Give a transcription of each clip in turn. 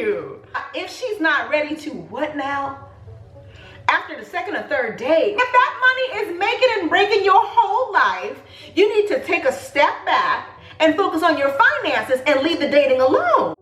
you. If she's not ready to, what now? After the second or third date, if that money is making and breaking your whole life, you need to take a step back and focus on your finances and leave the dating alone.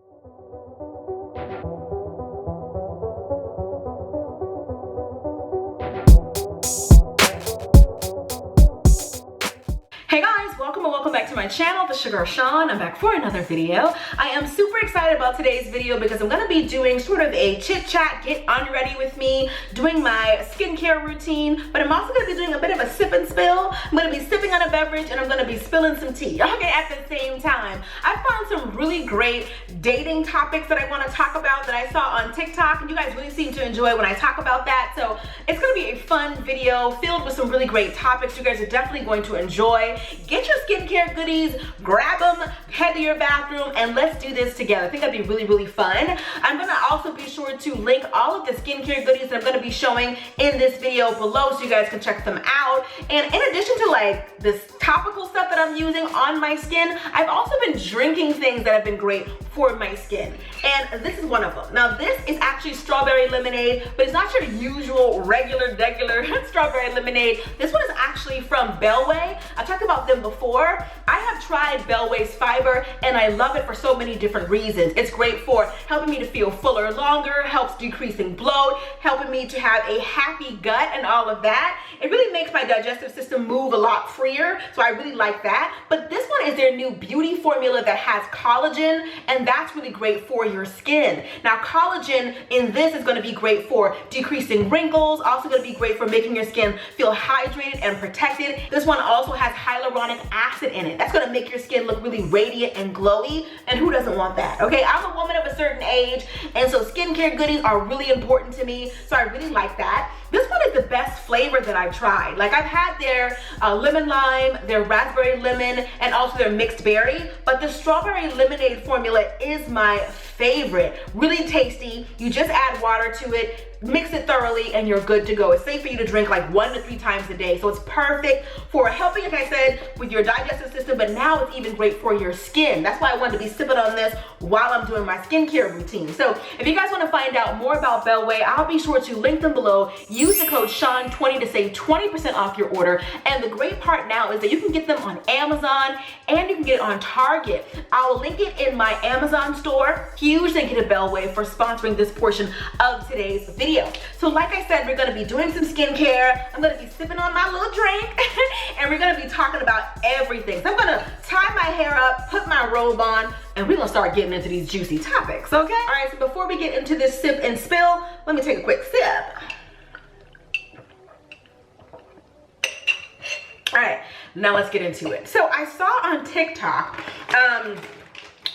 Hey guys, welcome back to my channel, The Sugar Sean. I'm back for another video. I am super excited about today's video because I'm going to be doing sort of a chit chat, get unready with me, doing my skincare routine, but I'm also going to be doing a bit of a sip and spill. I'm going to be sipping on a beverage and I'm going to be spilling some tea, okay, at the same time. I found some really great dating topics that I want to talk about that I saw on TikTok, and you guys really seem to enjoy when I talk about that, so it's going to be a fun video filled with some really great topics you guys are definitely going to enjoy. Get your skincare goodies, grab them, head to your bathroom, and let's do this together. I think that'd be really, really fun. I'm gonna also be sure to link all of the skincare goodies that I'm gonna be showing in this video below so you guys can check them out. And in addition to like this topical stuff that I'm using on my skin, I've also been drinking things that have been great for my skin. And this is one of them. Now this is actually strawberry lemonade, but it's not your usual regular strawberry lemonade. This one is actually from Bellway. I talked about them before. I have tried Bellway's fiber and I love it for so many different reasons. It's great for helping me to feel fuller longer, helps decreasing bloat, helping me to have a happy gut and all of that. It really makes my digestive system move a lot freer, so I really like that. But this one is their new beauty formula that has collagen, and that's really great for your skin. Now collagen in this is going to be great for decreasing wrinkles, also going to be great for making your skin feel hydrated and protected. This one also has hyaluronic acid in it. That's going to make your skin look really radiant and glowy, and who doesn't want that? Okay, I'm a woman of a certain age, and so skincare goodies are really important to me, so I really like that. This one is the best flavor that I've tried. Like I've had their lemon lime, their raspberry lemon, and also their mixed berry, but the strawberry lemonade formula is my favorite. Really tasty. You just add water to it, mix it thoroughly, and you're good to go. It's safe for you to drink like 1 to 3 times a day, so it's perfect for helping, like I said, with your digestive system, but now it's even great for your skin. That's why I wanted to be sipping on this while I'm doing my skincare routine. So if you guys want to find out more about Bellway, I'll be sure to link them below. Use the code Sean20 to save 20% off your order, and the great part now is that you can get them on Amazon and you can get it on Target. I'll link it in my Amazon store. Huge thank you to Bellway for sponsoring this portion of today's video. So like I said, we're going to be doing some skincare. I'm going to be sipping on my little drink and we're going to be talking about everything. So I'm going to tie my hair up, put my robe on, and we're going to start getting into these juicy topics, okay? All right, so before we get into this sip and spill, let me take a quick sip. All right, now let's get into it. So I saw on TikTok,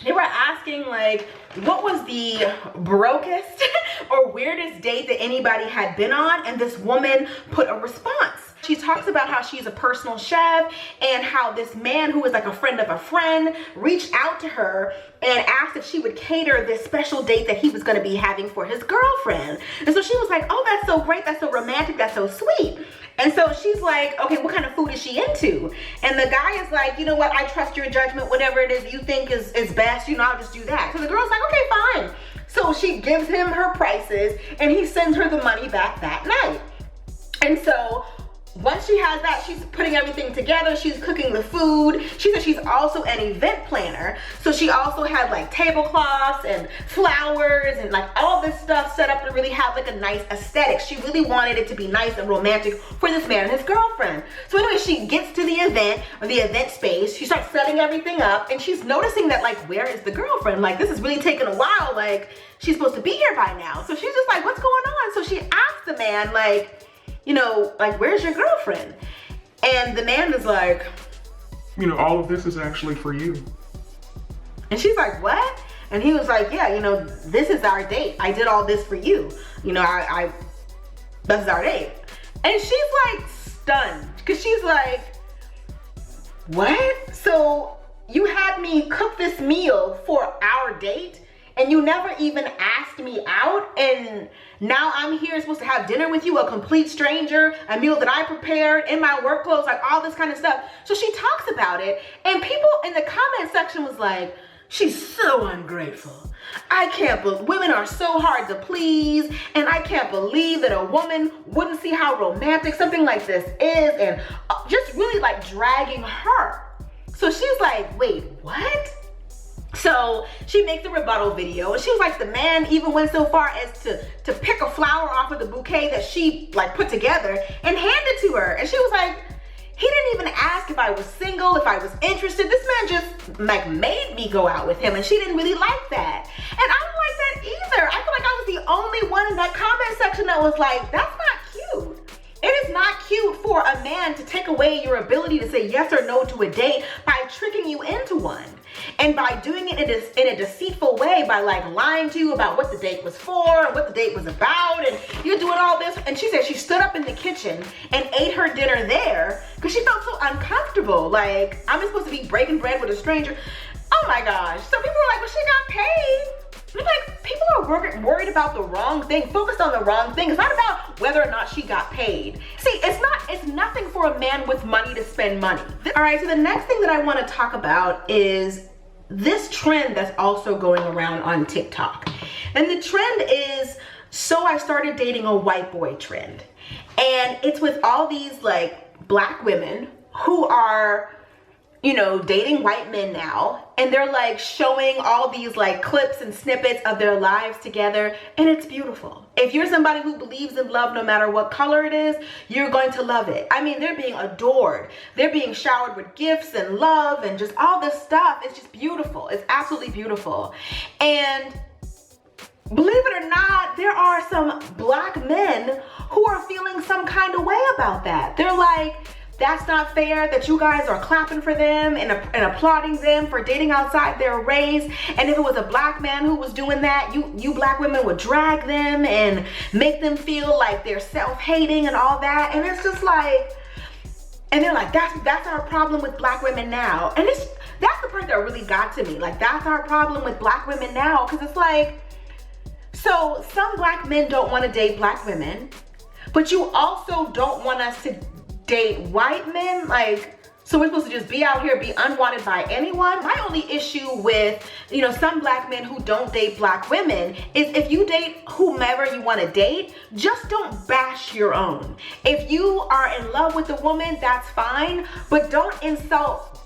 they were asking like, what was the brokest or weirdest date that anybody had been on? And this woman put a response. She talks about how she's a personal chef and how this man who was like a friend of a friend reached out to her and asked if she would cater this special date that he was going to be having for his girlfriend. And so she was like, oh, that's so great. That's so romantic. That's so sweet. And so she's like, okay, what kind of food is she into? And the guy is like, you know what? I trust your judgment. Whatever it is you think is best, you know, I'll just do that. So the girl's like, okay, fine. So she gives him her prices and he sends her the money back that night. And so once she has that, she's putting everything together. She's cooking the food. She said she's also an event planner. So she also had like tablecloths and flowers and like all this stuff set up to really have like a nice aesthetic. She really wanted it to be nice and romantic for this man and his girlfriend. So anyway, she gets to the event or the event space. She starts setting everything up and she's noticing that like, where is the girlfriend? Like this is really taking a while. Like she's supposed to be here by now. So she's just like, what's going on? So she asked the man like, you know, like, where's your girlfriend? And the man is like, you know, all of this is actually for you. And she's like, what? And he was like, yeah, you know, this is our date. I did all this for you. You know, this is our date. And she's like stunned because she's like, what? So you had me cook this meal for our date and you never even asked me out, and now I'm here supposed to have dinner with you, a complete stranger, a meal that I prepared in my work clothes, like all this kind of stuff. So she talks about it, and people in the comment section was like, She's so ungrateful. I can't believe women are so hard to please, and I can't believe that a woman wouldn't see how romantic something like this is, and just really like dragging her. So she's like, wait, what? So she makes a rebuttal video, and she was like, the man even went so far as to pick a flower off of the bouquet that she like put together and hand it to her. And she was like, he didn't even ask if I was single, if I was interested. This man just like made me go out with him, and she didn't really like that. And I don't like that either. I feel like I was the only one in that comment section that was like, that's not cute. It is not cute for a man to take away your ability to say yes or no to a date by tricking you into one. And by doing it in a deceitful way, by like lying to you about what the date was for and what the date was about, and you're doing all this. And she said she stood up in the kitchen and ate her dinner there because she felt so uncomfortable. Like, I'm supposed to be breaking bread with a stranger. Oh my gosh. So people were like, well, she got paid. I'm like, people are worried about the wrong thing, focused on the wrong thing. It's not about whether or not she got paid. See, it's nothing for a man with money to spend money. All right, so the next thing that I want to talk about is this trend that's also going around on TikTok. And the trend is, so I started dating a white boy trend. And it's with all these like black women who are, you know, dating white men now, and they're like showing all these like clips and snippets of their lives together, and it's beautiful. If you're somebody who believes in love no matter what color it is, you're going to love it. I mean, they're being adored. They're being showered with gifts and love and just all this stuff. It's just beautiful. It's absolutely beautiful. And believe it or not, there are some black men who are feeling some kind of way about that. They're like, that's not fair that you guys are clapping for them and applauding them for dating outside their race. And if it was a black man who was doing that, you black women would drag them and make them feel like they're self-hating and all that. And it's just like, and they're like, that's our problem with black women now. And that's the part that really got to me. Like, that's our problem with black women now. Because it's like, so some black men don't want to date black women, but you also don't want us to date white men. Like, so we're supposed to just be out here, be unwanted by anyone? My only issue with, you know, some black men who don't date black women is if you date whomever you want to date, just don't bash your own. If you are in love with a woman, that's fine, but don't insult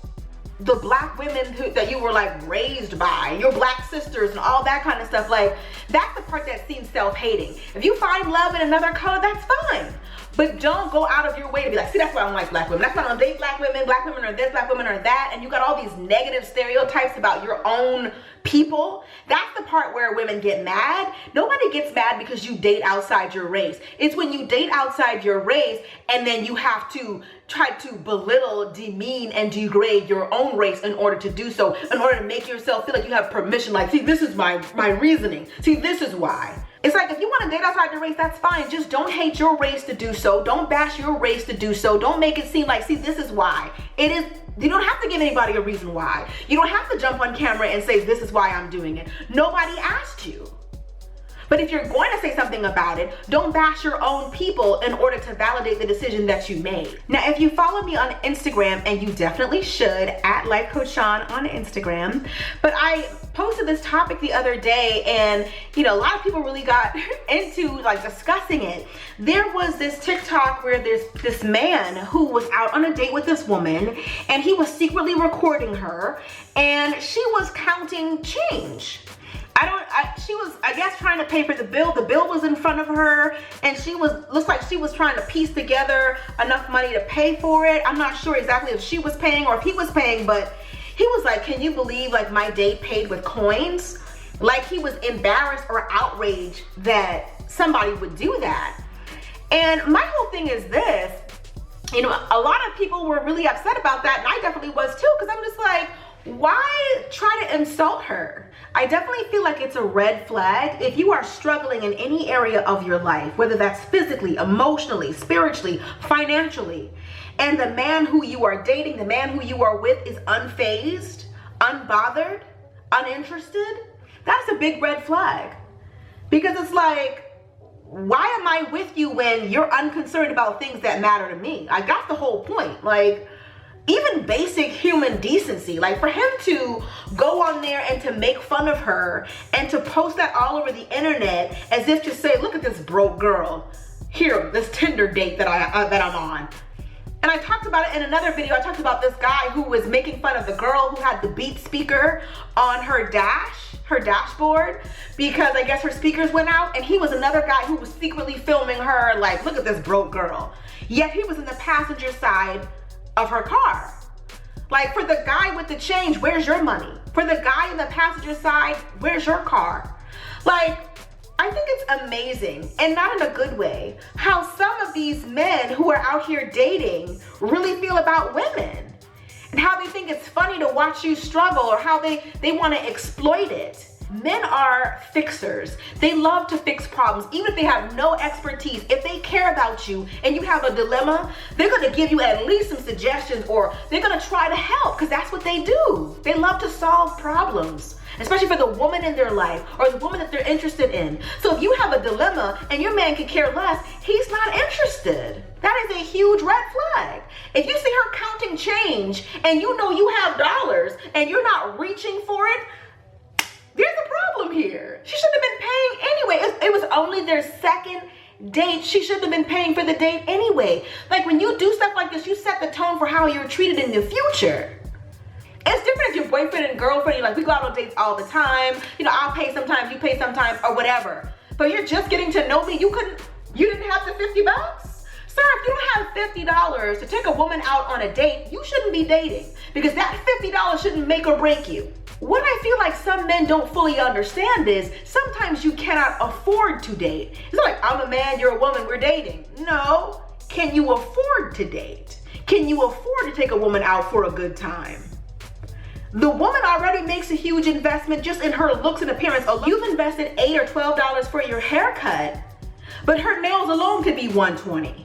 the black women that you were like raised by, your black sisters and all that kind of stuff. Like, that's the part that seems self-hating. If you find love in another color, that's fine. But don't go out of your way to be like, see, that's why I don't like black women. That's why I don't date black women are this, black women are that. And you got all these negative stereotypes about your own people. That's the part where women get mad. Nobody gets mad because you date outside your race. It's when you date outside your race and then you have to try to belittle, demean, and degrade your own race in order to do so, in order to make yourself feel like you have permission. Like, see, this is my reasoning. See, this is why. It's like, if you want to date outside your race, that's fine. Just don't hate your race to do so. Don't bash your race to do so. Don't make it seem like, see, this is why. It is, you don't have to give anybody a reason why. You don't have to jump on camera and say, this is why I'm doing it. Nobody asked you. But if you're going to say something about it, don't bash your own people in order to validate the decision that you made. Now, if you follow me on Instagram, and you definitely should, at Life Coach Sean on Instagram, but I posted this topic the other day, and you know, a lot of people really got into like discussing it. There was this TikTok where there's this man who was out on a date with this woman, and he was secretly recording her, and she was counting change. She was, I guess, trying to pay for the bill. The bill was in front of her, and looks like she was trying to piece together enough money to pay for it. I'm not sure exactly if she was paying or if he was paying, but he was like, can you believe like my date paid with coins? Like, he was embarrassed or outraged that somebody would do that. And my whole thing is this, you know, a lot of people were really upset about that, and I definitely was too, because I'm just like, why try to insult her? I definitely feel like it's a red flag if you are struggling in any area of your life, whether that's physically, emotionally, spiritually, financially, and the man who you are dating, the man who you are with is unfazed, unbothered, uninterested. That's a big red flag. Because it's like, why am I with you when you're unconcerned about things that matter to me? Like, that's the whole point. Like, even basic human decency. Like for him to go on there and to make fun of her and to post that all over the internet as if to say, look at this broke girl. Here, this Tinder date that I'm on. And I talked about it in another video. I talked about this guy who was making fun of the girl who had the Beat speaker on her dashboard, because I guess her speakers went out, and he was another guy who was secretly filming her like, look at this broke girl. Yet he was in the passenger side of her car. Like, for the guy with the change, where's your money? For the guy in the passenger side, where's your car? Like, I think it's amazing, and not in a good way, how some of these men who are out here dating really feel about women, and how they think it's funny to watch you struggle, or how they want to exploit it. Men are fixers. They love to fix problems, even if they have no expertise. If they care about you and you have a dilemma, they're going to give you at least some suggestions, or they're going to try to help, because that's what they do. They love to solve problems, especially for the woman in their life or the woman that they're interested in. So if you have a dilemma and your man can care less, he's not interested. That is a huge red flag. If you see her counting change and you know you have dollars and you're not reaching for it, there's a problem here. She shouldn't have been paying anyway. It was only their second date. She shouldn't have been paying for the date anyway. Like, when you do stuff like this, you set the tone for how you're treated in the future. It's different if you're boyfriend and girlfriend, you're like, we go out on dates all the time. You know, I'll pay sometimes, you pay sometimes, or whatever. But you're just getting to know me. You didn't have the $50? Sir, if you don't have $50 to take a woman out on a date, you shouldn't be dating, because that $50 shouldn't make or break you. What I feel like some men don't fully understand is sometimes you cannot afford to date. It's not like, I'm a man, you're a woman, we're dating. No. Can you afford to date? Can you afford to take a woman out for a good time? The woman already makes a huge investment just in her looks and appearance. You've invested $8 or $12 for your haircut, but her nails alone could be $120.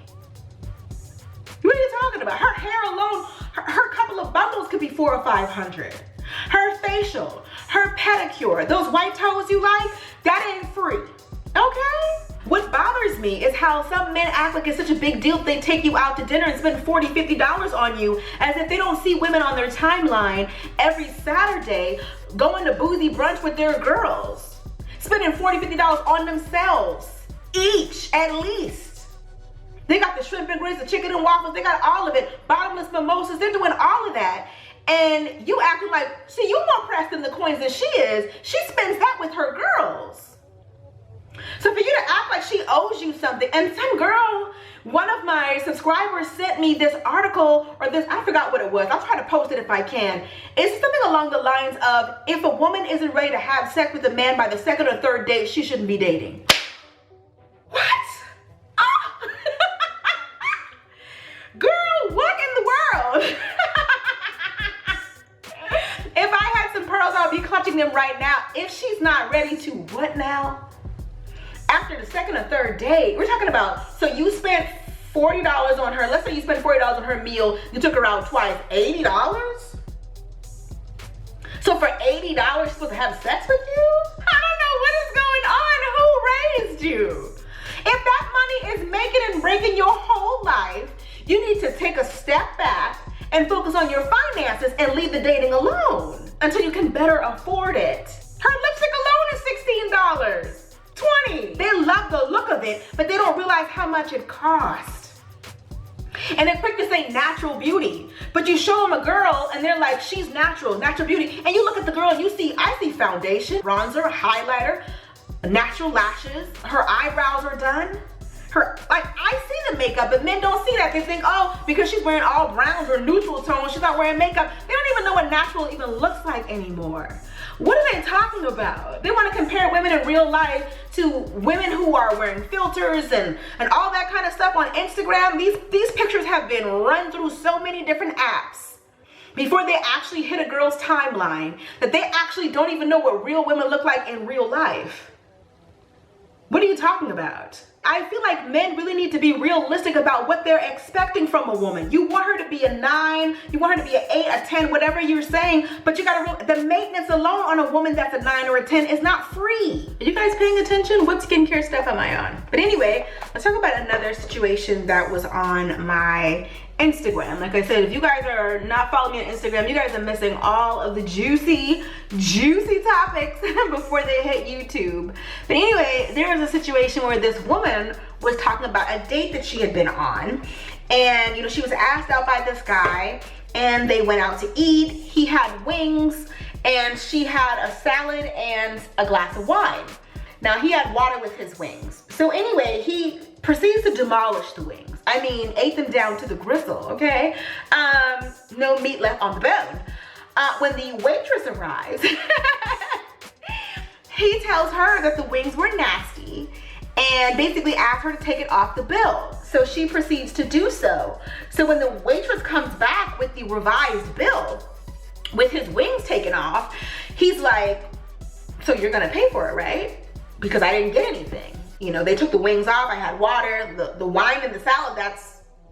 What are you talking about? Her hair alone, her couple of bundles could be $400 or $500. Her facial, her pedicure, those white toes you like, that ain't free, okay? What bothers me is how some men act like it's such a big deal if they take you out to dinner and spend $40, $50 on you, as if they don't see women on their timeline every Saturday going to boozy brunch with their girls, spending $40, $50 on themselves, each at least. They got the shrimp and grits, the chicken and waffles, they got all of it, bottomless mimosas, they're doing all of that. And you acting like, see, you more pressed in the coins than she is. She spends that with her girls. So for you to act like she owes you something, and some girl, one of my subscribers sent me this article, or this, I forgot what it was. I'll try to post it if I can. It's something along the lines of, if a woman isn't ready to have sex with a man by the second or third date, she shouldn't be dating. What? Oh. Girl, what in the world? If I had some pearls, I'll be clutching them right now. If she's not ready to, what now? After the second or third date, we're talking about, so you spent $40 on her. Let's say you spent $40 on her meal. You took her out twice, $80? So for $80, she's supposed to have sex with you? I don't know what is going on. Who raised you? If that money is making and breaking your whole life, you need to take a step back and focus on your finances and leave the dating alone until you can better afford it. Her lipstick alone is $16, $20. They love the look of it, but they don't realize how much it costs. And they're quick to say natural beauty, but you show them a girl and they're like, she's natural beauty. And you look at the girl and I see foundation, bronzer, highlighter, natural lashes, her eyebrows are done. I see the makeup, but men don't see that. They think, oh, because she's wearing all browns or neutral tones, she's not wearing makeup. They don't even know what natural even looks like anymore. What are they talking about? They want to compare women in real life to women who are wearing filters and all that kind of stuff on Instagram. These pictures have been run through so many different apps before they actually hit a girl's timeline that they actually don't even know what real women look like in real life. What are you talking about? I feel like men really need to be realistic about what they're expecting from a woman. You want her to be a 9, you want her to be an 8, a 10, whatever you're saying, but you gotta, the maintenance alone on a woman that's a 9 or a 10 is not free. Are you guys paying attention? What skincare stuff am I on? But anyway, let's talk about another situation that was on my Instagram. Like I said, if you guys are not following me on Instagram, you guys are missing all of the juicy topics before they hit YouTube. But anyway, there was a situation where this woman was talking about a date that she had been on, and you know, she was asked out by this guy, and they went out to eat. He had wings, and she had a salad and a glass of wine. Now, he had water with his wings. So anyway, he proceeds to demolish the wings. I mean, ate them down to the gristle, okay? No meat left on the bone. When the waitress arrives, he tells her that the wings were nasty and basically asks her to take it off the bill. So she proceeds to do so. So when the waitress comes back with the revised bill, with his wings taken off, he's like, so you're gonna pay for it, right? Because I didn't get anything. You know, they took the wings off, I had water, the wine and the salad,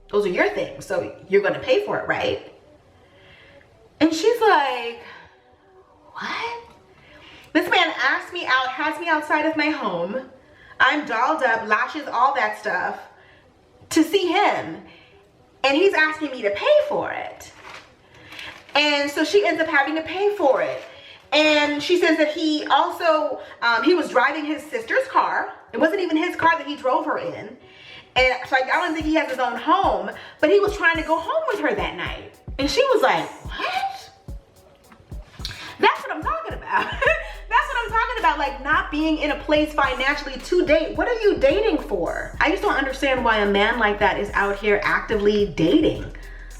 those are your things. So you're gonna pay for it, right? And she's like, what? This man asked me out, has me outside of my home. I'm dolled up, lashes, all that stuff, to see him. And he's asking me to pay for it. And so she ends up having to pay for it. And she says that he also, he was driving his sister's car. It wasn't even his car that he drove her in. And so I don't think he has his own home, but he was trying to go home with her that night. And she was like, what? That's what I'm talking about. That's what I'm talking about, like not being in a place financially to date. What are you dating for? I just don't understand why a man like that is out here actively dating.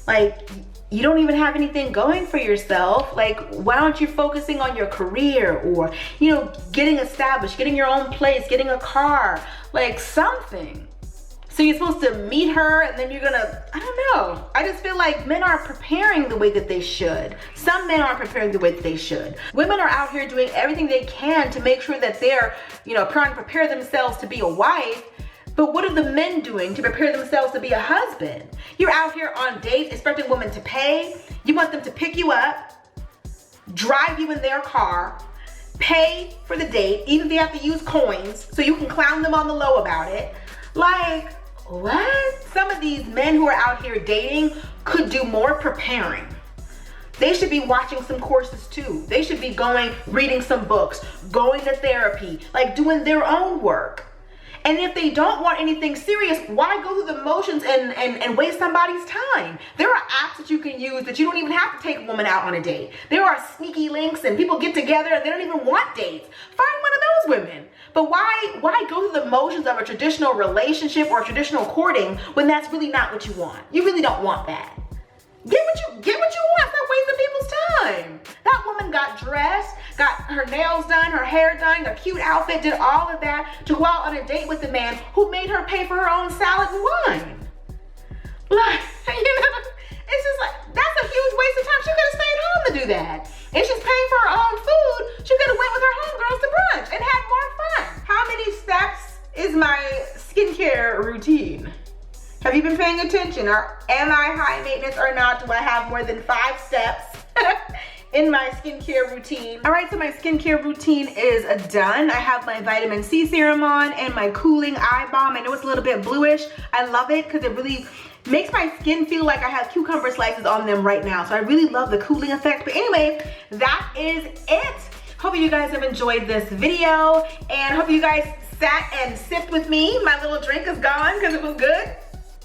Like, you don't even have anything going for yourself. Like, why aren't you focusing on your career or, you know, getting established, getting your own place, getting a car, like something. So you're supposed to meet her and then you're gonna, I don't know. I just feel like men aren't preparing the way that they should. Some men aren't preparing the way that they should. Women are out here doing everything they can to make sure that they're, you know, trying to prepare themselves to be a wife. But what are the men doing to prepare themselves to be a husband? You're out here on dates expecting women to pay. You want them to pick you up, drive you in their car, pay for the date, even if they have to use coins so you can clown them on the low about it. Like, what? Some of these men who are out here dating could do more preparing. They should be watching some courses too. They should be reading some books, going to therapy, like doing their own work. And if they don't want anything serious, why go through the motions and waste somebody's time? There are apps that you can use that you don't even have to take a woman out on a date. There are sneaky links and people get together and they don't even want dates. Find one of those women. But why go through the motions of a traditional relationship or traditional courting when that's really not what you want? You really don't want that. Get what you want. Stop wasting people's time. That woman got dressed, got her nails done, her hair done, a cute outfit, did all of that to go out on a date with a man who made her pay for her own salad and wine. Like, you know, it's just like, that's a huge waste of time. She could have stayed home to do that. If she's paying for her own food, she could have went with her homegirls to brunch and had more fun. How many steps is my skincare routine? Have you been paying attention? Or am I high maintenance or not? Do I have more than 5 steps in my skincare routine? All right, so my skincare routine is done. I have my vitamin C serum on and my cooling eye balm. I know it's a little bit bluish. I love it because it really makes my skin feel like I have cucumber slices on them right now. So I really love the cooling effect. But anyway, that is it. Hope you guys have enjoyed this video and hope you guys sat and sipped with me. My little drink is gone because it was good.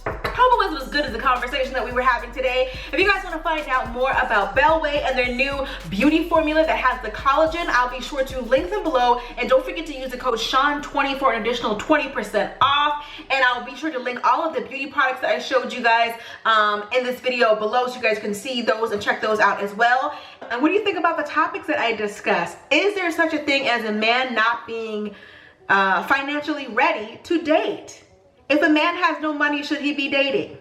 Hope it was as good as the conversation that we were having today. If you guys want to find out more about Bellway and their new beauty formula that has the collagen, I'll be sure to link them below. And don't forget to use the code Sean20 for an additional 20% off. And I'll be sure to link all of the beauty products that I showed you guys in this video below so you guys can see those and check those out as well. And what do you think about the topics that I discussed? Is there such a thing as a man not being financially ready to date? If a man has no money, should he be dating?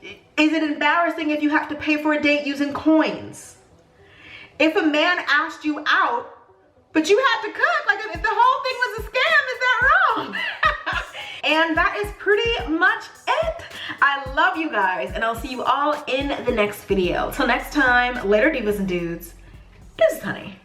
Is it embarrassing if you have to pay for a date using coins? If a man asked you out, but you had to cook, like if the whole thing was a scam, is that wrong? And that is pretty much it. I love you guys, and I'll see you all in the next video. Till next time, later divas and dudes. This is Honey.